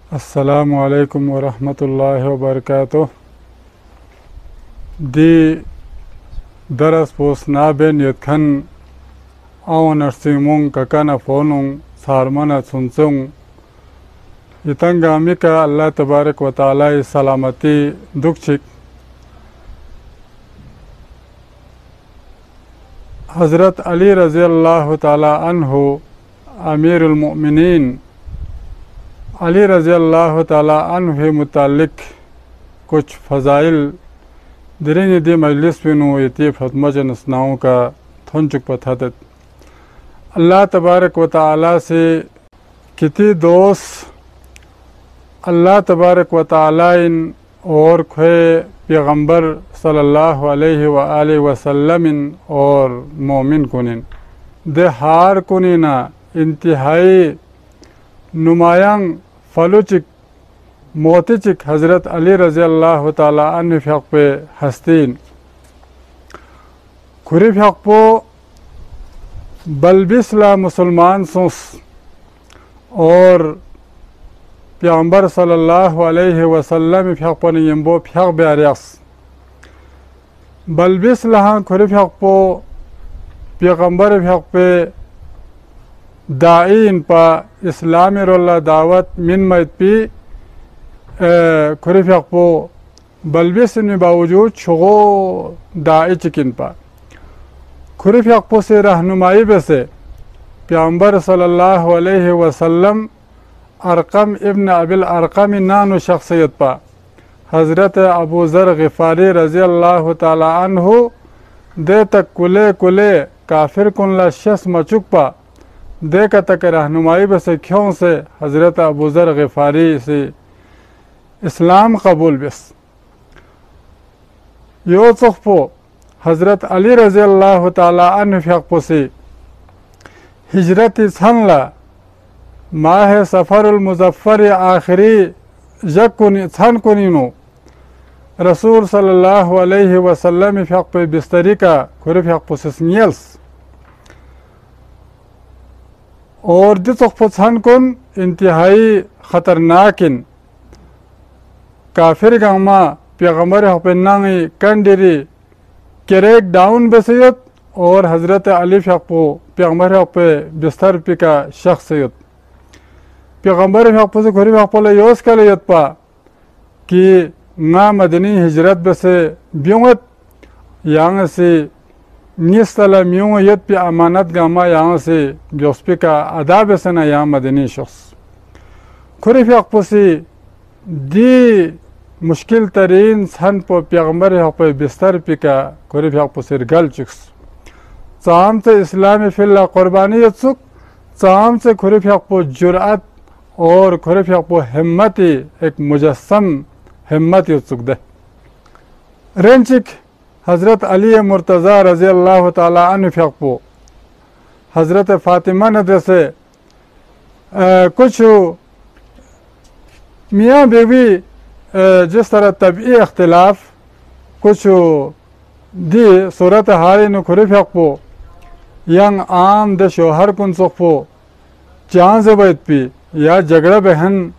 अस्सलामु अलैकुम वरहमतुल्लाहि वबरकातुह। दी दरस पोसना बेन यत्खन आवन अर्सिमुंग ककाना फोनुंग सारमना सुनसुंग यतंगामी का अल्लाह तबारक व तआला सलामती दुखचिक हज़रत अली रज़ी अल्लाह ताला अन्हु अमीरुल मोमिनीन अली रज़ी अल्लाह ताला अन्हु मुतालिक कुछ फ़ज़ाइल दिरेंगे दी मजलिस बिनु यती फतमजन स्नाओं का थुन चुक पथादत अल्लाह तबारक व तआला से किती दोस्त अल्लाह तबारक व तआला इन और खे पैगम्बर सल्लल्लाहु अलैहि व आलिहि वसल्लम इन और मोमिन कुनिन दे हार कुनिना इंतहाई नुमायांग फलुचिक मोतिचिक हज़रत अली रज़ी अल्लाह ताला अन्हु फ़िक़ पे हस्तीन खुरी फ़िक़ पो बलबिसला मुसलमान सोस और पैगम्बर सल्लल्लाहु अलैहि वसल्लम फ़िक़ पो यम्बो फ़िक़ ब्यारियस बलबिसला खुरी फ़िक़ पो पैगम्बर फ़िक़ पे दाईन पा इस्लामी रोल्ला दावत मिन मैत पी खुरी फ़िक़ पो बलबिसने बावजूद छुगो दाई चिकिन पा खुरी फ़िक़ पो से रहनुमाई बेसे पैगम्बर सल्लल्लाहु अलैहि वसल्लम अरकम इब्न अबिल अरकम नानु शख्सियत पा हज़रत अबू ज़र ग़िफ़ारी रज़ी अल्लाह ताला अन्हु दे तक कुले कुले काफिर कुनला शस मचुक पा दे का तक रहनुमाई बसे क्यों से हज़रत अबू ज़र ग़िफ़ारी से इस्लाम कबूल बस यो चुखपो हज़रत अली रज़ी अल्लाह ताला अन्हु फ़िक़ पो से हिजरत छनला माह सफ़रुल मुज़फ़्फ़र आखिरी जक छन कुनिनो रसूल सल्लल्लाहु अलैहि वसल्लम फ़िक़ पे बिस्तरी का खुरी फ़िक़ पो सिस्नियल्स और दिसुख छन कुन इंतहाई ख़तरनाकिन काफिर गामा पैगम्बर पे नांगी कंडरी क्रेक डाउन बसीयत और हज़रत अली फ़िक़ पो पैगम्बर पे बिस्तर पी का शख्सियत पैगम्बर फ़िक़ पो से खुरी फ़िक़ पो योस का लेयत पा कि ना मदनी हिजरत बसे ब्योंगत यांग से निस्तला म्यों यत पे अमानत गामा यांग से ब्योस्पी का अदा बसना यहाँ मदनी शख्स खुरी फ़िक़ पो से दी मुश्किल तरीन सन पो पैगम्बर पे बिस्तर पी का खुरी फ़िक़ पो से गल चुक्स चाम से इस्लामी फिल्ला कुर्बानी यत्सुक चाम से खुरी फ़िक़ पो जुरअत और खुरी फ़िक़ पो हिम्मती एक मुजस्सम हिम्मत यत्सुक दे रेंचिक हज़रत अली मुर्तज़ा रज़ी अल्लाह ताला अन्हु फ़िक़ पो हज़रत फ़ातिमा ने से कुछ मियाँ बीवी जिस तरह तबी अख्तिलाफ कुछ दी सूरत हाल न खुरी फ़िक़ पो यंग आम द शोहर कुन सुखपो चाँ ज़बैत पी या झगड़ा बहन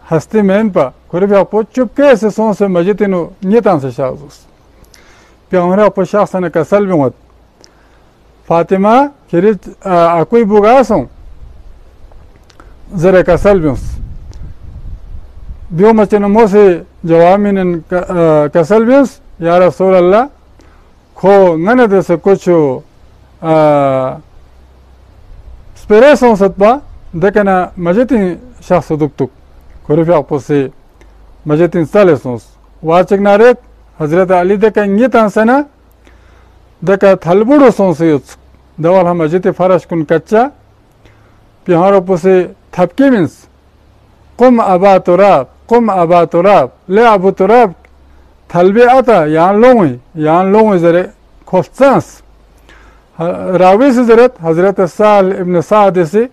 हस्ती मैन पा खुरी फ़िक़ पो चुपके से सों से मजितिनु नियतां से शाज़ुस पैगम्बर पो शख्स ने कसल भी मत फातिमा खिरी अकुई बुगासों ज़रे कसल भी ब्यो मचन मोसे जवामिन कसल भी या रसूल अल्लाह खो ngane de se कुछ स्पिरेसों सत्पा देखना मजितिन शख्स दुक्तुक खुरी फ़िक़ पो से मजितिन सालेसों वाचिक नारेक हज़रत अली दे का नियतां सना दे का थलबुड़ो सों से दवाल हम मजित फरश कुन कच्चा पिहारो पो से थपकी मीन्स कुम अबा तुराब ले अबू तुराब थलबे आता यहाँ लोंग जरे खोफ्सांस रावी से जरत हज़रत साल इब्न साद से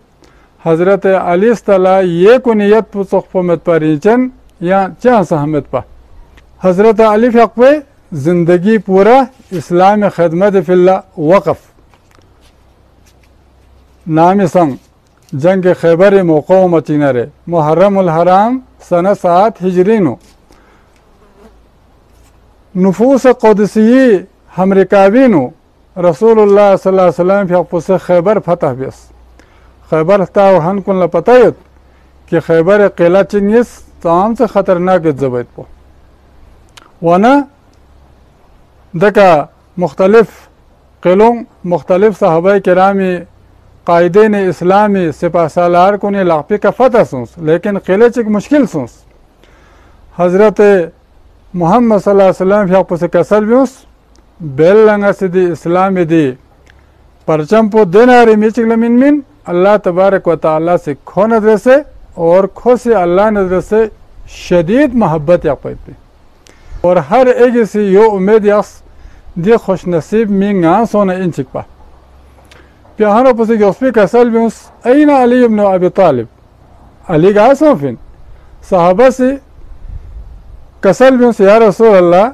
हज़रत अली तला ये को नियत पुसुख मत पर इंचन या चां सहमत पा हज़रत अली फ़िक़ पे ज़िंदगी पूरा इस्लाम खिदमत फिल्ला वक़फ़ नामी संग जंग खैबर मौक़ो मचीनरे मुहर्रमुल हराम सन 7 हिजरीनो नफूस क़ुदसी हमरिकावीनो रसूलुल्लाह सल्लल्लाहु अलैहि वसल्लम फ़ियक़ुस खैबर फतह बिस खैबर ताव हन कुन पतायत कि खैबर क़िला चिंगिस तमाम से ख़तरनाक ज़बैत पो वना दका मुख्तलिफ क़िलों मुख्तलिफ सहाबाए किरामी कायदीन इस्लामी सिपा सालार को ने लापी का फतह सुस लेकिन क़िले चिक मुश्किल सुस हज़रत मोहम्मद सल्लल्लाहु अलैहि वसल्लम फ़ियक़ुस कसल बिस बेल लंगा सिदी इस्लाम दी परचम पो देनारे मिचिक लमिन मिन अल्लाह तबारक व तआला से खो नजर से और खो से अल्लाह नजर से शदीद मोहब्बत या पैते और हर एक से यो उम्मीद यस दे खुश नसीब मिंगा सोना इन चिकपा प्यारो पसे योस्पी कसल बिस ऐना अली इब्न अबी तालिब अली गा सोफिन सहाबा से कसल बिस या रसूल अल्लाह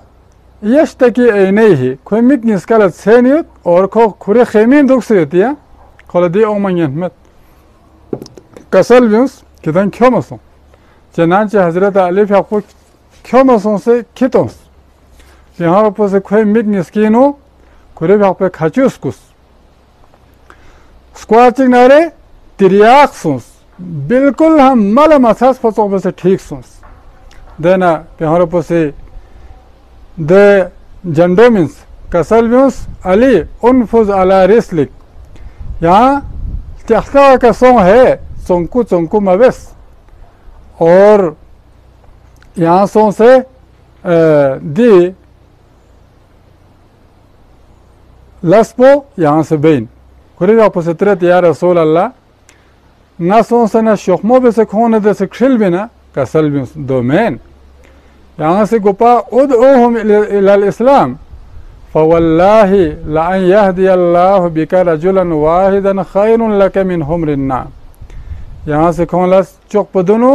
यश्तकी ऐनैहि खुमिक निस्कलत सेनियत और खो खुरे खेमीन दुखसियतिया खलदी ओमयनमत कसल बिस किदन क्योमसो चनांचे हजरत अली फ़ियक़ु क्योमसो से खितोस यहाँ पर से खुमिक निस्किनो खुरे फ़ियक़ु खचुस कुस स्क्वाचिंग नारे तिरियाक सुस बिल्कुल हम मल मसास फसों से ठीक सुस देना यहाँ पर से de jandomins kasalvius अली उनफुज अला रिस्लिक यहाँ चखता का सोंग है सोंकू चोंकू मवेस और यहाँ सों से दी लस्पो यहाँ से बेन खुरी आपस तरत या रसूल अल्लाह ना सों से ना शुखमो बे से खोने दे से खिल बिना कसल दो मैन यहाँ से गुपा उदऊहुम इलल इस्लाम फवल्लाहि लअन यहदियल्लाहु बिका रजुलन वाहिदन खैरुन लक मिन हुमरिन नाम यहाँ से खोलस चौक पदुनु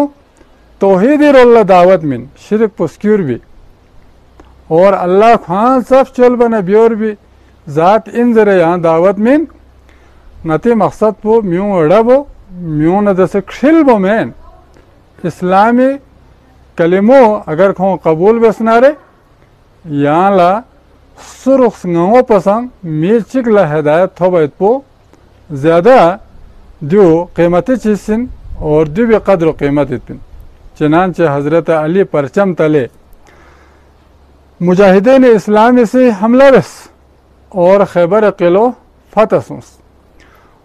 तौहीद रोल्ला दावत मिन शिरक पुस्क्यूर भी और अल्लाह खान सब चल बना ब्योर भी ज़ात इन जरे यहाँ दावत मिन नती मकसद पो म्यूं अड़बो म्यूं न जैसे खिल बो मैन इस्लामी कलिमो अगर खो कबूल बेसनारे यहाँ ला सुरुख गंगो पसंग मिर्चिक ला हिदायत थोबैत पो ज़्यादा दो कीमती चीज़ और दो भी कदर कीमत इतन चनांचे हज़रत अली परचम तले मुजाहिदीन इस्लामी से हमला बस और खैबर किलो फतह सुस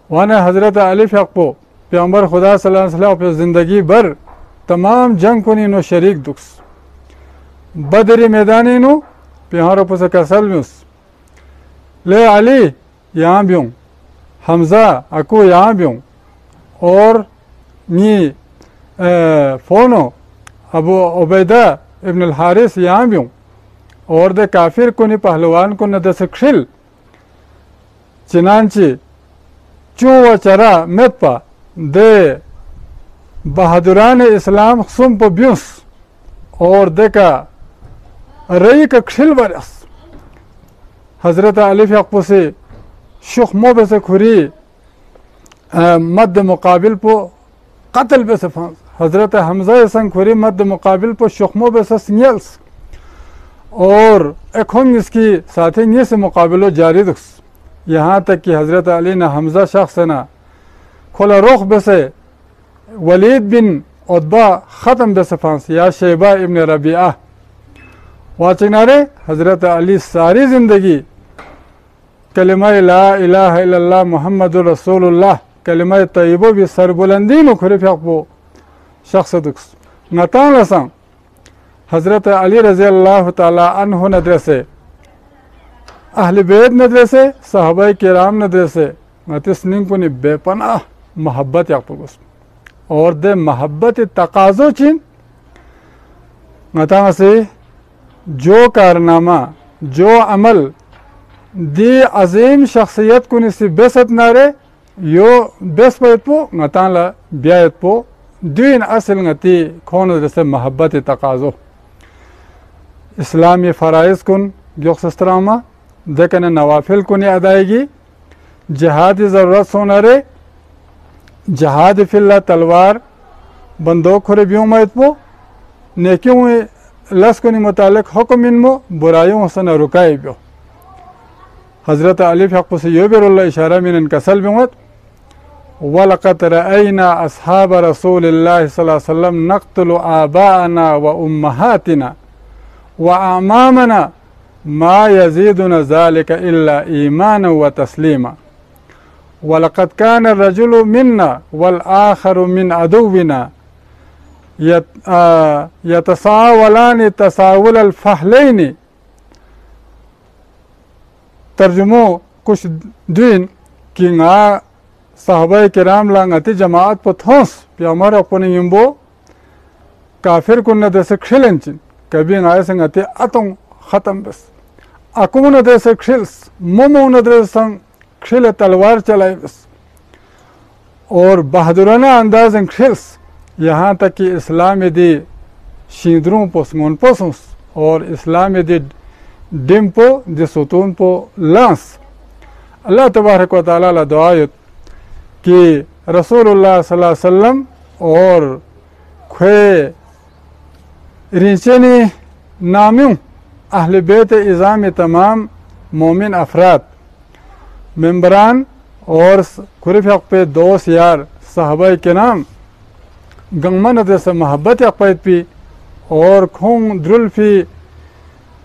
वाने हज़रत अली फ़ियक़ु पैगम्बर खुदा सल्लल्लाहु अलैहि वसल्लम ज़िंदगी भर तमाम जंग को नो शरीक दुख्स बदरी मैदानी नो प्यारो पुसे कसल मुस ले अली यहाँ ब्यों हमजा अकू यहाँ ब्यों और नी फोनो अबू उबैदा इब्न अल हारिस यहाँ ब्यों और दे काफिर को नी पहलवान को न दस खिल चिनांची चू व चरा मेतपा दे बहादुरान इस्लाम सुम पो ब्यूस और देखा रई का खिल बरस हज़रत अली फ़ियक़ु से शुख मोबे से खुरी मद मुकाबिल पो कत्ल बे से फांस हज़रत हमज़ा संग खुरी मद मुकाबिल पो शुख मोबे से सिंगल्स और एखोंग इसकी साथी ये से मुकाबिलो जारी दुख्स यहाँ तक कि हज़रत अली ने हमज़ा शख्स ना खोला रोख बे से वलीद बिन उतबा ख़त्म बे से फांस या शेबा इब्न रबिया वाचिनारे हज़रत अली सारी ज़िंदगी कलिमा ला इलाहा इल्लल्लाह मुहम्मदुर रसूलुल्लाह कलिमा तय्यबो भी सरबुलंदी में खुरे फ़ियक़ु शख्स दुख्स नतान लसं हज़रत अली रज़ी अल्लाह ताला अन्हु नदरसे अहल बैत नदरसे सहाबाए किराम नदरसे नतिस्निंग को नि बेपनाह मोहब्बत याक़ुस और दे मोहब्बत तकाज़ो चिन नतान से जो कारनामा जो अमल दी अजीम शख्सियत को निसी बेसत नारे यो बेस पैत पो नताला ब्यायत पो दिन असल नती खोन जैसे मोहब्बत तकाज़ो इस्लामी फ़राइज़ कुन योक्सस्त्रामा देखने नवाफिल को नहीं अदायगी जिहादी ज़रूरत सोनारे जहाद फिल्ला तलवार बंदोक खुरे बियों मैत पो नेकियों में लस को मुतालिक हुक्म इनमो बुराइयों हसन रुकाए बियो हज़रत अली फ़क़ से यो बेरुल्ला इशारा मिनन कसल बिमत वलक़द रअयना अस्हाब रसूलिल्लाह सल्लल्लाहु अलैहि वसल्लम नक़्तुलु आबाअना व उम्महातिना व अमामना मा यज़ीदुना ज़ालिका इल्ला ईमाना व तस्लीमा वलक़द कान रजुलु मिन्ना वल आखरु मिन अदुव्विना यतसावलानि तसावुल फ़हलैनि। तर्जुमो कुछ दिन कि साहबा किराम लांगती जमात पर थोंस प्यामर अपने यम्बो काफिर को न देसे खिलेंचिन कभी आए संगति अतों ख़त्म बस अकुम न देसे खिल्स मोमो न देसे खिले तलवार चलाए बस और बहादुराना अंदाज खिल्स यहाँ तक कि इस्लाम दी शींदरों पोसमोन पोसुस और इस्लाम दी डिम्पो दि सुतून पो लांस अल्लाह तबारक व तआला दुआयत कि रसूलुल्लाह सल्लल्लाहु अलैहि वसल्लम और खे रिंचनी नामियों अहले बैत इज़ाम तमाम मोमिन अफराद मेंबरान और खुरिफ पे दोस्त यार साहबा के नाम गंगमन से महब्बत अक़ैद पी और खून द्रुल्फी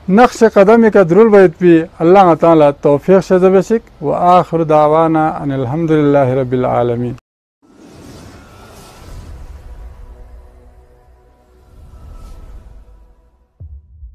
नक्श कदम का द्रुल बैत पी अल्लाह ताला तौफीक शज़बशिक व आखिर दावाना अनिल हम्दुलिल्लाहि रब्बिल आलमीन।